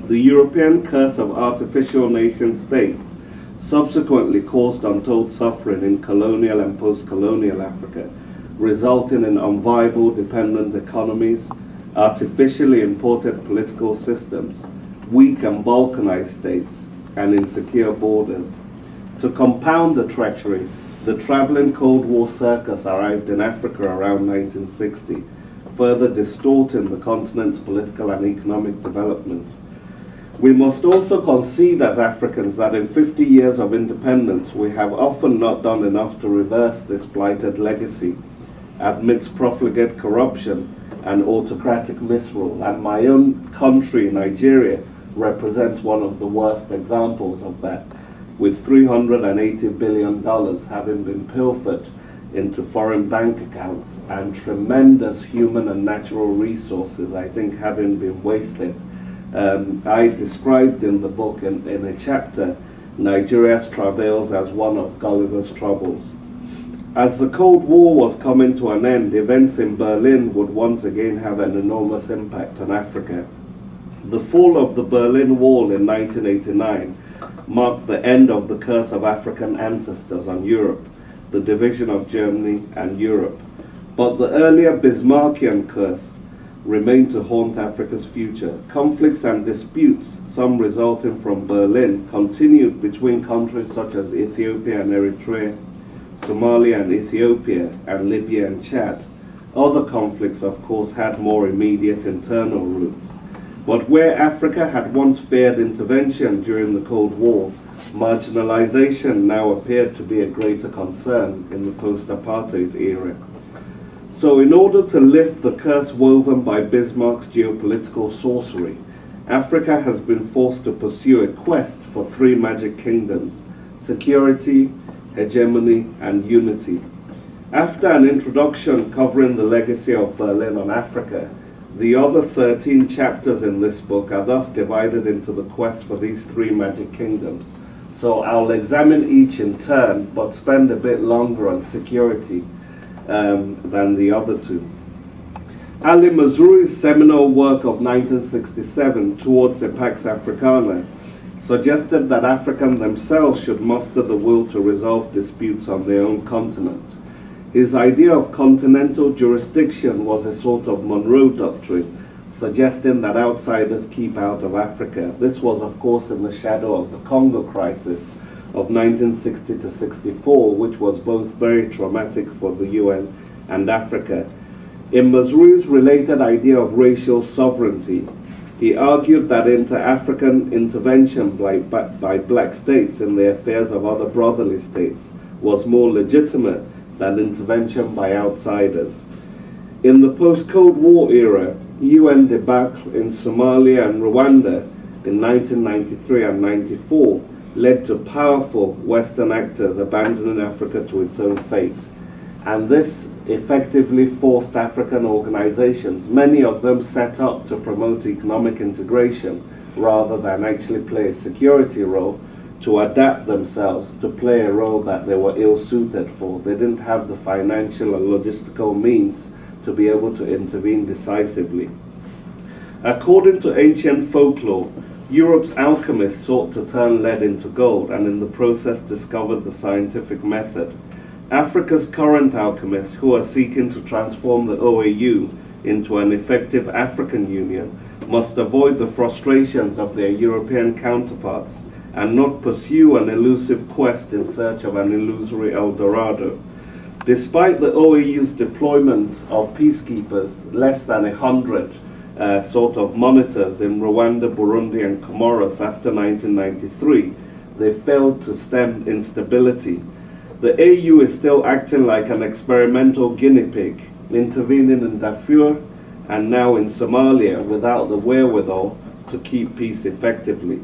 The European curse of artificial nation states subsequently caused untold suffering in colonial and post-colonial Africa, resulting in unviable dependent economies, artificially imported political systems, weak and balkanized states, and insecure borders. To compound the treachery, the traveling Cold War circus arrived in Africa around 1960, further distorting the continent's political and economic development. We must also concede as Africans that in 50 years of independence, we have often not done enough to reverse this blighted legacy amidst profligate corruption and autocratic misrule. And my own country, Nigeria, represents one of the worst examples of that, with $380 billion having been pilfered into foreign bank accounts and tremendous human and natural resources, I think, having been wasted. I described in the book, in a chapter, Nigeria's travails as one of Gulliver's troubles. As the Cold War was coming to an end, events in Berlin would once again have an enormous impact on Africa. The fall of the Berlin Wall in 1989 marked the end of the curse of African ancestors on Europe, the division of Germany and Europe. But the earlier Bismarckian curse remained to haunt Africa's future. Conflicts and disputes, some resulting from Berlin, continued between countries such as Ethiopia and Eritrea, Somalia and Ethiopia, and Libya and Chad. Other conflicts, of course, had more immediate internal roots. But where Africa had once feared intervention during the Cold War, marginalization now appeared to be a greater concern in the post-apartheid era. So in order to lift the curse woven by Bismarck's geopolitical sorcery, Africa has been forced to pursue a quest for three magic kingdoms: security, hegemony, and unity. After an introduction covering the legacy of Berlin on Africa, the other 13 chapters in this book are thus divided into the quest for these three magic kingdoms. So I'll examine each in turn, but spend a bit longer on security than the other two. Ali Mazroui's seminal work of 1967, Towards a Pax Africana, suggested that Africans themselves should muster the will to resolve disputes on their own continent. His idea of continental jurisdiction was a sort of Monroe Doctrine, suggesting that outsiders keep out of Africa. This was, of course, in the shadow of the Congo crisis of 1960 to 64, which was both very traumatic for the UN and Africa. In Mazroui's related idea of racial sovereignty, he argued that inter-African intervention by black states in the affairs of other brotherly states was more legitimate than intervention by outsiders. In the post-Cold War era, UN debacle in Somalia and Rwanda in 1993 and 94 led to powerful Western actors abandoning Africa to its own fate. And this effectively forced African organizations, many of them set up to promote economic integration rather than actually play a security role, to adapt themselves to play a role that they were ill-suited for. They didn't have the financial and logistical means to be able to intervene decisively. According to ancient folklore, Europe's alchemists sought to turn lead into gold and in the process discovered the scientific method. Africa's current alchemists, who are seeking to transform the OAU into an effective African Union, must avoid the frustrations of their European counterparts and not pursue an elusive quest in search of an illusory El Dorado. Despite the OAU's deployment of peacekeepers, less than 100 sort of monitors in Rwanda, Burundi, and Comoros after 1993, they failed to stem instability. The AU is still acting like an experimental guinea pig, intervening in Darfur and now in Somalia without the wherewithal to keep peace effectively.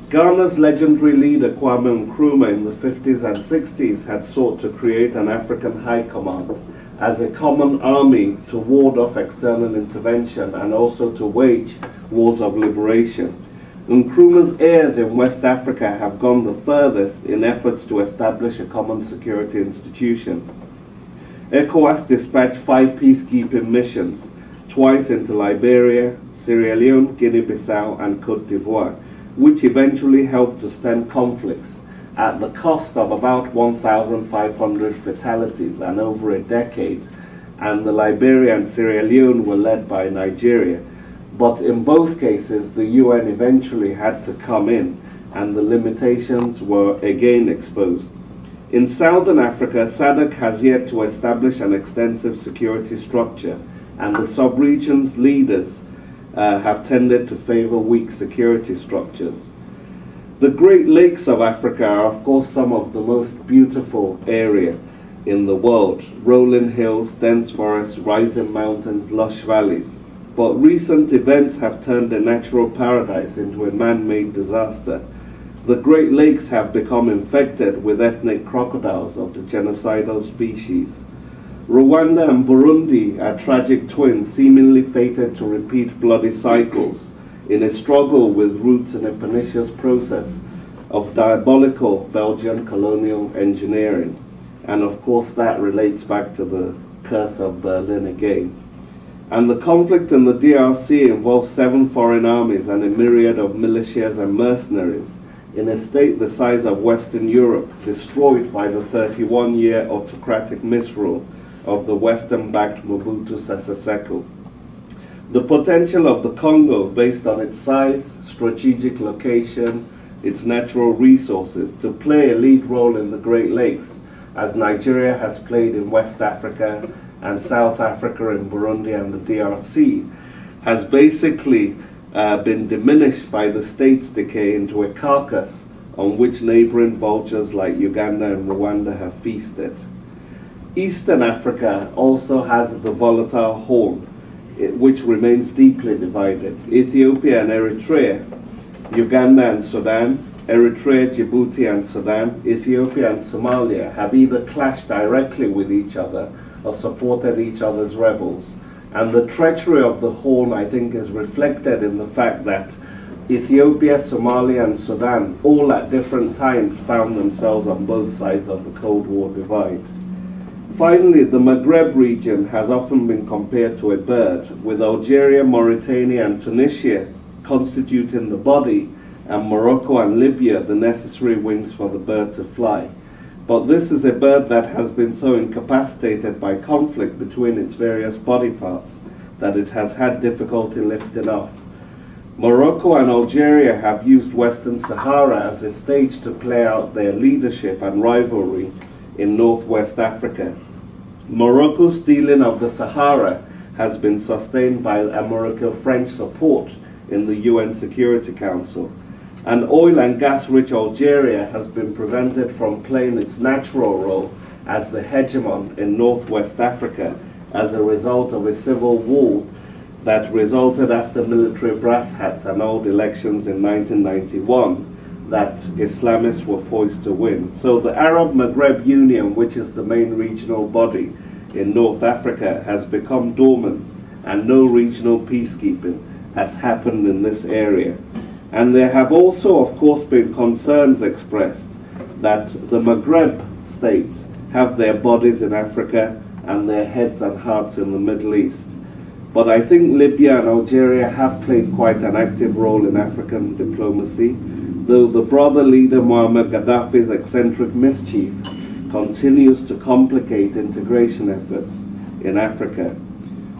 Ghana's legendary leader Kwame Nkrumah in the 50s and 60s had sought to create an African High Command as a common army to ward off external intervention and also to wage wars of liberation. Nkrumah's heirs in West Africa have gone the furthest in efforts to establish a common security institution. ECOWAS dispatched 5 peacekeeping missions, twice into Liberia, Sierra Leone, Guinea-Bissau, and Cote d'Ivoire, which eventually helped to stem conflicts at the cost of about 1,500 fatalities and over a decade. And the Liberia and Sierra Leone were led by Nigeria. But in both cases, the UN eventually had to come in, and the limitations were again exposed. In Southern Africa, SADC has yet to establish an extensive security structure, and the sub-region's leaders have tended to favor weak security structures. The Great Lakes of Africa are, of course, some of the most beautiful area in the world. Rolling hills, dense forests, rising mountains, lush valleys. But recent events have turned a natural paradise into a man-made disaster. The Great Lakes have become infected with ethnic crocodiles of the genocidal species. Rwanda and Burundi are tragic twins seemingly fated to repeat bloody cycles in a struggle with roots in a pernicious process of diabolical Belgian colonial engineering. And of course that relates back to the curse of Berlin again. And the conflict in the DRC involves 7 foreign armies and a myriad of militias and mercenaries in a state the size of Western Europe, destroyed by the 31-year autocratic misrule of the Western-backed Mobutu Sese Seko. The potential of the Congo, based on its size, strategic location, its natural resources, to play a lead role in the Great Lakes, as Nigeria has played in West Africa and South Africa and Burundi and the DRC, has basically been diminished by the state's decay into a carcass on which neighboring vultures like Uganda and Rwanda have feasted. Eastern Africa also has the volatile Horn, which remains deeply divided. Ethiopia and Eritrea, Uganda and Sudan, Eritrea, Djibouti and Sudan, Ethiopia and Somalia have either clashed directly with each other or supported each other's rebels. And the treachery of the Horn, I think, is reflected in the fact that Ethiopia, Somalia, and Sudan all at different times found themselves on both sides of the Cold War divide. Finally, the Maghreb region has often been compared to a bird, with Algeria, Mauritania, and Tunisia constituting the body, and Morocco and Libya the necessary wings for the bird to fly. But this is a bird that has been so incapacitated by conflict between its various body parts that it has had difficulty lifting off. Morocco and Algeria have used Western Sahara as a stage to play out their leadership and rivalry in Northwest Africa. Morocco's stealing of the Sahara has been sustained by American-French support in the UN Security Council. And oil and gas-rich Algeria has been prevented from playing its natural role as the hegemon in Northwest Africa as a result of a civil war that resulted after military brass hats annulled elections in 1991 that Islamists were poised to win. So the Arab Maghreb Union, which is the main regional body in North Africa, has become dormant, and no regional peacekeeping has happened in this area. And there have also, of course, been concerns expressed that the Maghreb states have their bodies in Africa and their heads and hearts in the Middle East. But I think Libya and Algeria have played quite an active role in African diplomacy, though the brother leader Muammar Gaddafi's eccentric mischief continues to complicate integration efforts in Africa.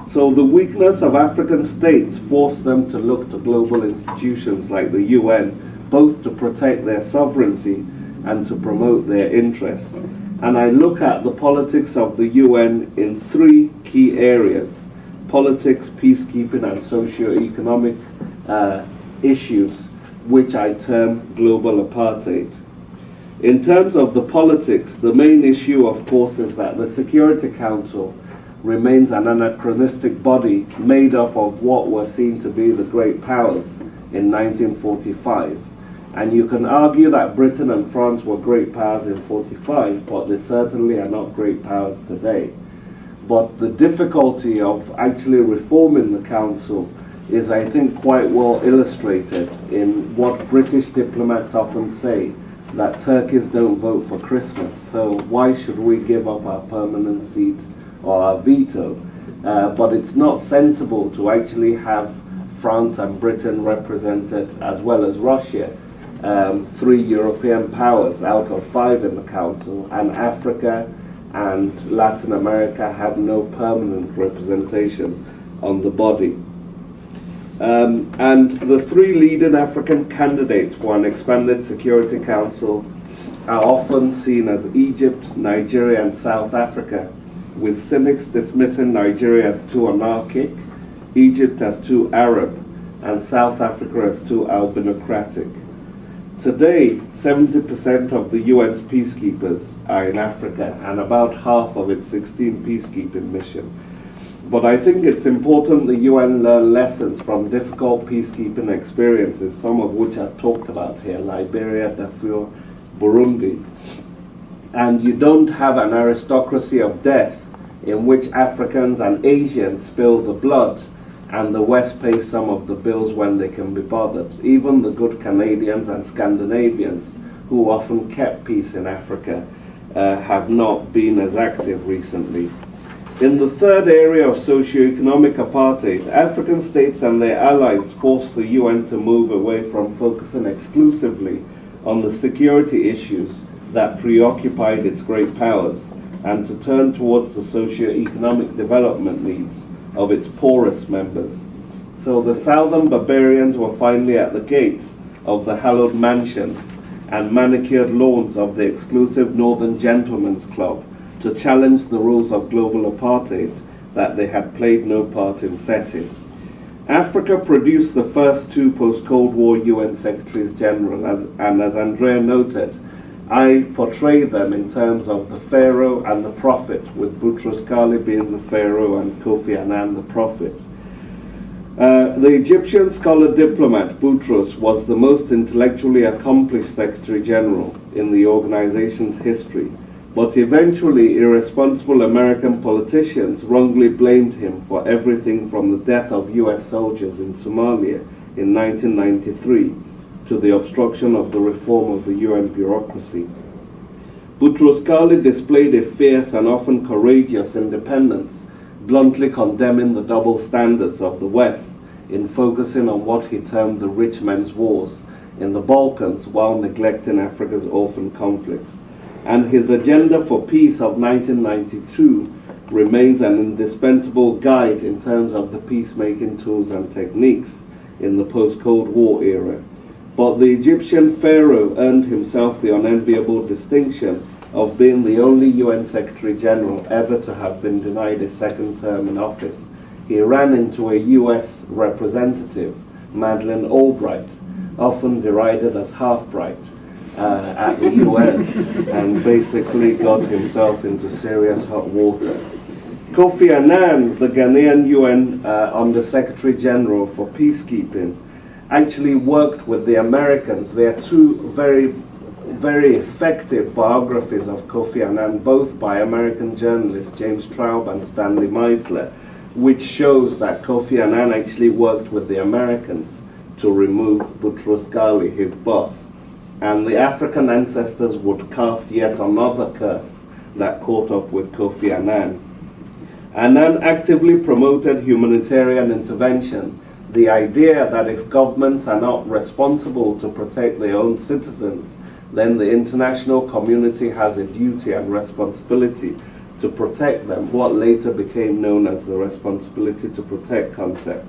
So the weakness of African states forced them to look to global institutions like the UN, both to protect their sovereignty and to promote their interests. And I look at the politics of the UN in 3 key areas: politics, peacekeeping, and socio-economic issues, which I term global apartheid. In terms of the politics, the main issue, of course, is that the Security Council remains an anachronistic body made up of what were seen to be the great powers in 1945. And you can argue that Britain and France were great powers in 45, but they certainly are not great powers today. But the difficulty of actually reforming the council is, I think, quite well illustrated in what British diplomats often say, that turkeys don't vote for Christmas, so why should we give up our permanent seat or our veto? but it's not sensible to actually have France and Britain represented, as well as Russia, 3 European powers out of 5 in the Council, and Africa and Latin America have no permanent representation on the body. And the 3 leading African candidates for an expanded Security Council are often seen as Egypt, Nigeria, and South Africa, with cynics dismissing Nigeria as too anarchic, Egypt as too Arab, and South Africa as too albinocratic. Today, 70% of the UN's peacekeepers are in Africa, and about half of its 16 peacekeeping mission. But I think it's important the UN learn lessons from difficult peacekeeping experiences, some of which are talked about here: Liberia, Darfur, Burundi. And you don't have an aristocracy of death in which Africans and Asians spill the blood and the West pays some of the bills when they can be bothered. Even the good Canadians and Scandinavians, who often kept peace in Africa, have not been as active recently. In the third area of socio-economic apartheid, African states and their allies forced the UN to move away from focusing exclusively on the security issues that preoccupied its great powers, and to turn towards the socio-economic development needs of its poorest members. So the southern barbarians were finally at the gates of the hallowed mansions and manicured lawns of the exclusive Northern Gentlemen's Club to challenge the rules of global apartheid that they had played no part in setting. Africa produced the first 2 post-Cold War UN Secretaries General, and as Andrea noted, I portray them in terms of the Pharaoh and the Prophet, with Boutros Ghali being the Pharaoh and Kofi Annan the Prophet. The Egyptian scholar diplomat Boutros was the most intellectually accomplished Secretary General in the organization's history, but eventually irresponsible American politicians wrongly blamed him for everything from the death of US soldiers in Somalia in 1993 to the obstruction of the reform of the UN bureaucracy. Boutros Ghali displayed a fierce and often courageous independence, bluntly condemning the double standards of the West in focusing on what he termed the rich men's wars in the Balkans while neglecting Africa's orphan conflicts. And his agenda for peace of 1992 remains an indispensable guide in terms of the peacemaking tools and techniques in the post-Cold War era. But the Egyptian pharaoh earned himself the unenviable distinction of being the only UN Secretary General ever to have been denied a second term in office. He ran into a US representative, Madeleine Albright, often derided as half-bright, at the UN, and basically got himself into serious hot water. Kofi Annan, the Ghanaian UN Under-Secretary General for Peacekeeping, actually worked with the Americans. There are 2 very effective biographies of Kofi Annan, both by American journalists James Traub and Stanley Meisler, which shows that Kofi Annan actually worked with the Americans to remove Boutros Ghali, his boss. And the African ancestors would cast yet another curse that caught up with Kofi Annan. Annan actively promoted humanitarian intervention, the idea that if governments are not responsible to protect their own citizens, then the international community has a duty and responsibility to protect them, what later became known as the responsibility to protect concept.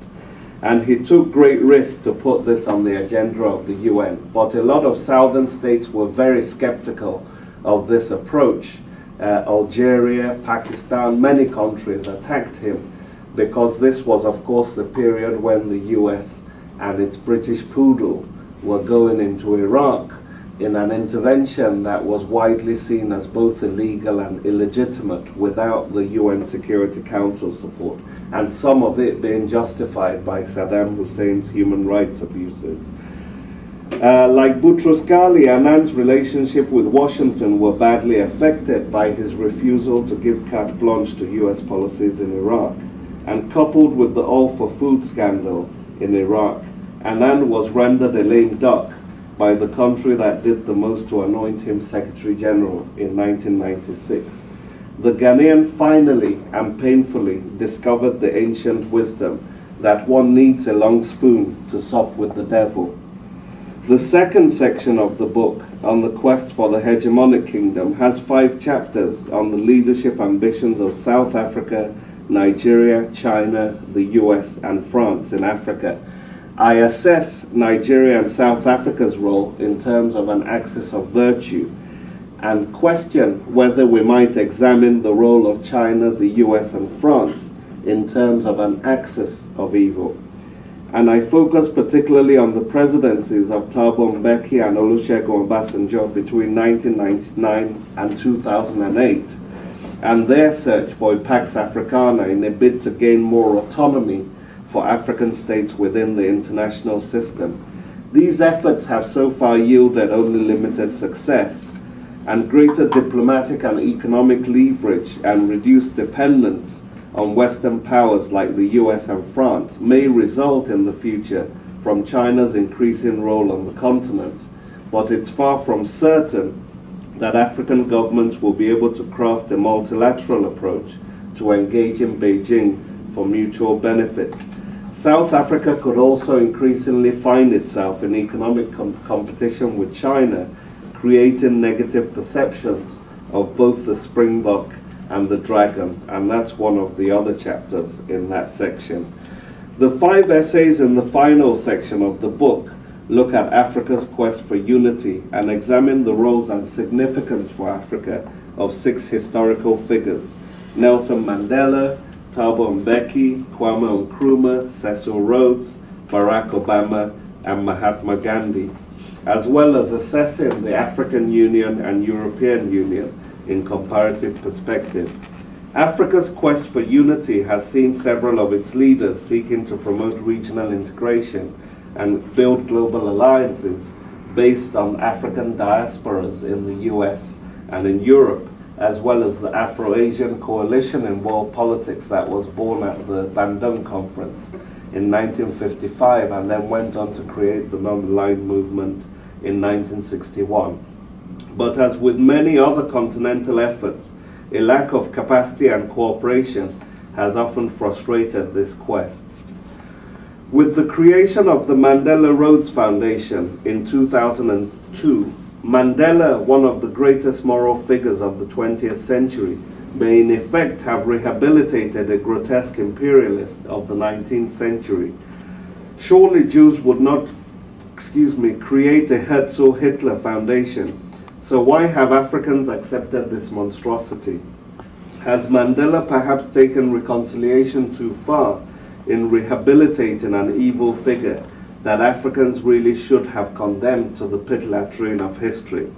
And he took great risks to put this on the agenda of the UN. But a lot of southern states were very skeptical of this approach. Algeria, Pakistan, many countries attacked him because this was, of course, the period when the US and its British poodle were going into Iraq in an intervention that was widely seen as both illegal and illegitimate without the UN Security Council support, and some of it being justified by Saddam Hussein's human rights abuses. Like Boutros Ghali, Annan's relationship with Washington were badly affected by his refusal to give carte blanche to US policies in Iraq. And coupled with the All for Food scandal in Iraq, Annan was rendered a lame duck by the country that did the most to anoint him Secretary General in 1996. the Ghanaian finally and painfully discovered the ancient wisdom that one needs a long spoon to sup with the devil. The second section of the book, on the quest for the hegemonic kingdom, has 5 chapters on the leadership ambitions of South Africa, Nigeria, China, the US, and France in Africa. I assess Nigeria and South Africa's role in terms of an axis of virtue, and question whether we might examine the role of China, the US, and France in terms of an axis of evil. And I focus particularly on the presidencies of Thabo Mbeki and Olusegun Obasanjo between 1999 and 2008, and their search for a Pax Africana in a bid to gain more autonomy for African states within the international system. These efforts have so far yielded only limited success, and greater diplomatic and economic leverage and reduced dependence on Western powers like the US and France may result in the future from China's increasing role on the continent, but it's far from certain that African governments will be able to craft a multilateral approach to engage in Beijing for mutual benefit. South Africa could also increasingly find itself in economic competition with China, creating negative perceptions of both the Springbok and the Dragon, and that's one of the other chapters in that section. The 5 essays in the final section of the book look at Africa's quest for unity and examine the roles and significance for Africa of 6 historical figures: Nelson Mandela, Thabo Mbeki, Kwame Nkrumah, Cecil Rhodes, Barack Obama, and Mahatma Gandhi, as well as assessing the African Union and European Union in comparative perspective. Africa's quest for unity has seen several of its leaders seeking to promote regional integration and build global alliances based on African diasporas in the US and in Europe, as well as the Afro-Asian Coalition in World Politics that was born at the Bandung Conference in 1955 and then went on to create the non-aligned movement in 1961. But as with many other continental efforts, a lack of capacity and cooperation has often frustrated this quest. With the creation of the Mandela Rhodes Foundation in 2002, Mandela, one of the greatest moral figures of the 20th century, may in effect have rehabilitated a grotesque imperialist of the 19th century. Surely Jews would not, create a Herzl-Hitler Foundation. So why have Africans accepted this monstrosity? Has Mandela perhaps taken reconciliation too far in rehabilitating an evil figure that Africans really should have condemned to the pit latrine of history?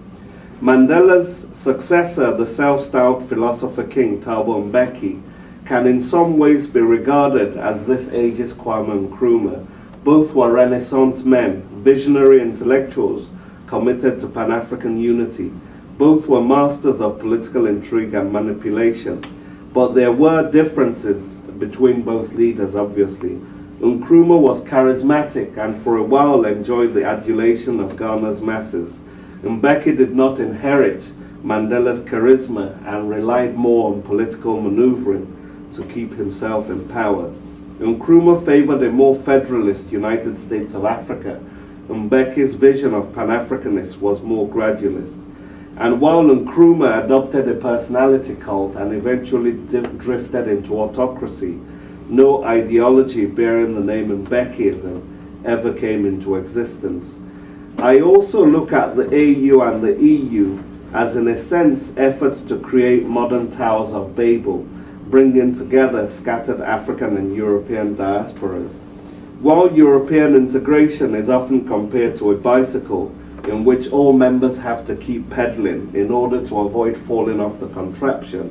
Mandela's successor, the self-styled philosopher king Thabo Mbeki, can in some ways be regarded as this age's Kwame Nkrumah. Both were Renaissance men, visionary intellectuals committed to Pan-African unity. Both were masters of political intrigue and manipulation. But there were differences between both leaders, obviously. Nkrumah was charismatic and for a while enjoyed the adulation of Ghana's masses. Mbeki did not inherit Mandela's charisma and relied more on political maneuvering to keep himself in power. Nkrumah favored a more federalist United States of Africa. Mbeki's vision of Pan-Africanists was more gradualist. And while Nkrumah adopted a personality cult and eventually drifted into autocracy, no ideology bearing the name Mbekiism ever came into existence. I also look at the AU and the EU as, in a sense, efforts to create modern Towers of Babel, bringing together scattered African and European diasporas. While European integration is often compared to a bicycle in which all members have to keep pedaling in order to avoid falling off the contraption,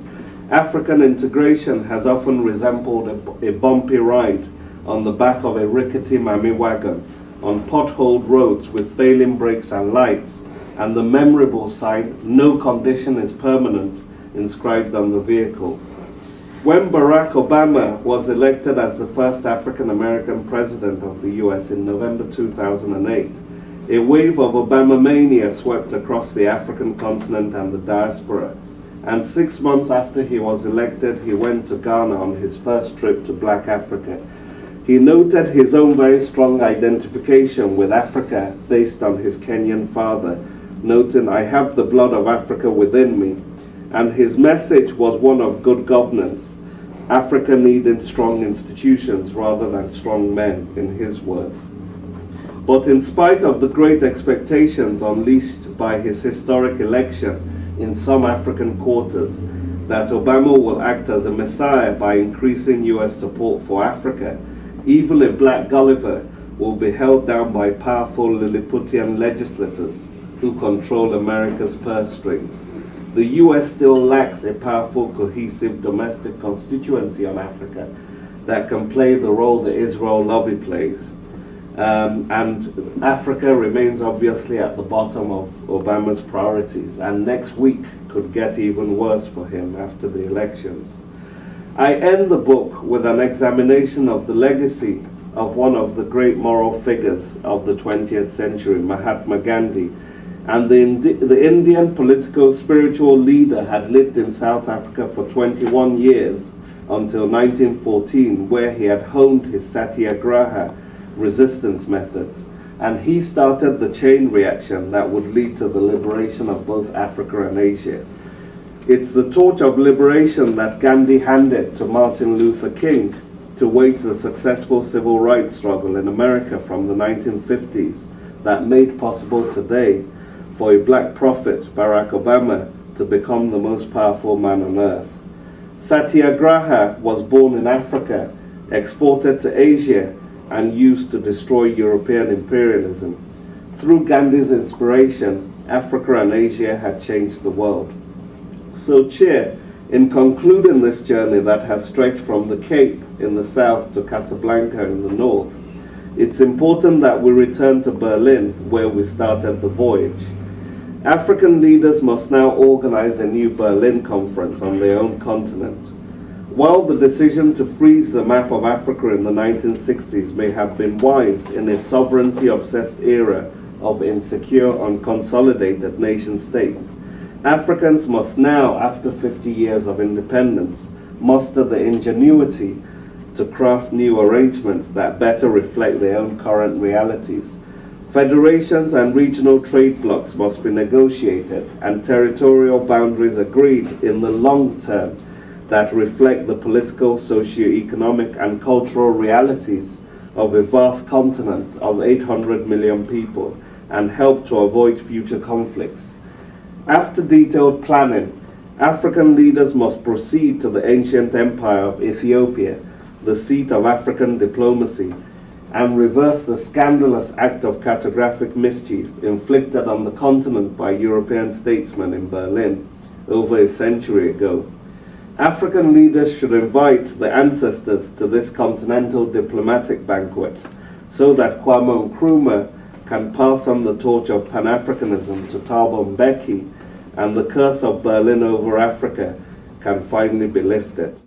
African integration has often resembled a bumpy ride on the back of a rickety mammy wagon on potholed roads with failing brakes and lights, and the memorable sign, "No condition is permanent," inscribed on the vehicle. When Barack Obama was elected as the first African-American president of the US in November 2008, a wave of Obama mania swept across the African continent and the diaspora. And 6 months after he was elected, he went to Ghana on his first trip to Black Africa. He noted his own very strong identification with Africa based on his Kenyan father, noting, "I have the blood of Africa within me." And his message was one of good governance. Africa needed strong institutions rather than strong men, in his words. But in spite of the great expectations unleashed by his historic election in some African quarters, that Obama will act as a messiah by increasing US support for Africa, even a black Gulliver will be held down by powerful Lilliputian legislators who control America's purse strings. The US still lacks a powerful, cohesive domestic constituency on Africa that can play the role the Israel lobby plays. And Africa remains obviously at the bottom of Obama's priorities, and next week could get even worse for him after the elections. I end the book with an examination of the legacy of one of the great moral figures of the 20th century, Mahatma Gandhi. And the Indian political spiritual leader had lived in South Africa for 21 years until 1914, where he had honed his satyagraha resistance methods. And he started the chain reaction that would lead to the liberation of both Africa and Asia. It's the torch of liberation that Gandhi handed to Martin Luther King to wage the successful civil rights struggle in America from the 1950s that made possible today for a black prophet, Barack Obama, to become the most powerful man on earth. Satyagraha was born in Africa, exported to Asia, and used to destroy European imperialism. Through Gandhi's inspiration, Africa and Asia had changed the world. So cheer, in concluding this journey that has stretched from the Cape in the south to Casablanca in the north, it's important that we return to Berlin, where we started the voyage. African leaders must now organize a new Berlin conference on their own continent. While the decision to freeze the map of Africa in the 1960s may have been wise in a sovereignty-obsessed era of insecure, unconsolidated nation-states, Africans must now, after 50 years of independence, muster the ingenuity to craft new arrangements that better reflect their own current realities. Federations and regional trade blocs must be negotiated and territorial boundaries agreed in the long term that reflect the political, socio-economic, and cultural realities of a vast continent of 800 million people and help to avoid future conflicts. After detailed planning, African leaders must proceed to the ancient empire of Ethiopia, the seat of African diplomacy, and reverse the scandalous act of cartographic mischief inflicted on the continent by European statesmen in Berlin over a century ago. African leaders should invite the ancestors to this continental diplomatic banquet so that Kwame Nkrumah can pass on the torch of Pan-Africanism to Thabo Mbeki, and the curse of Berlin over Africa can finally be lifted.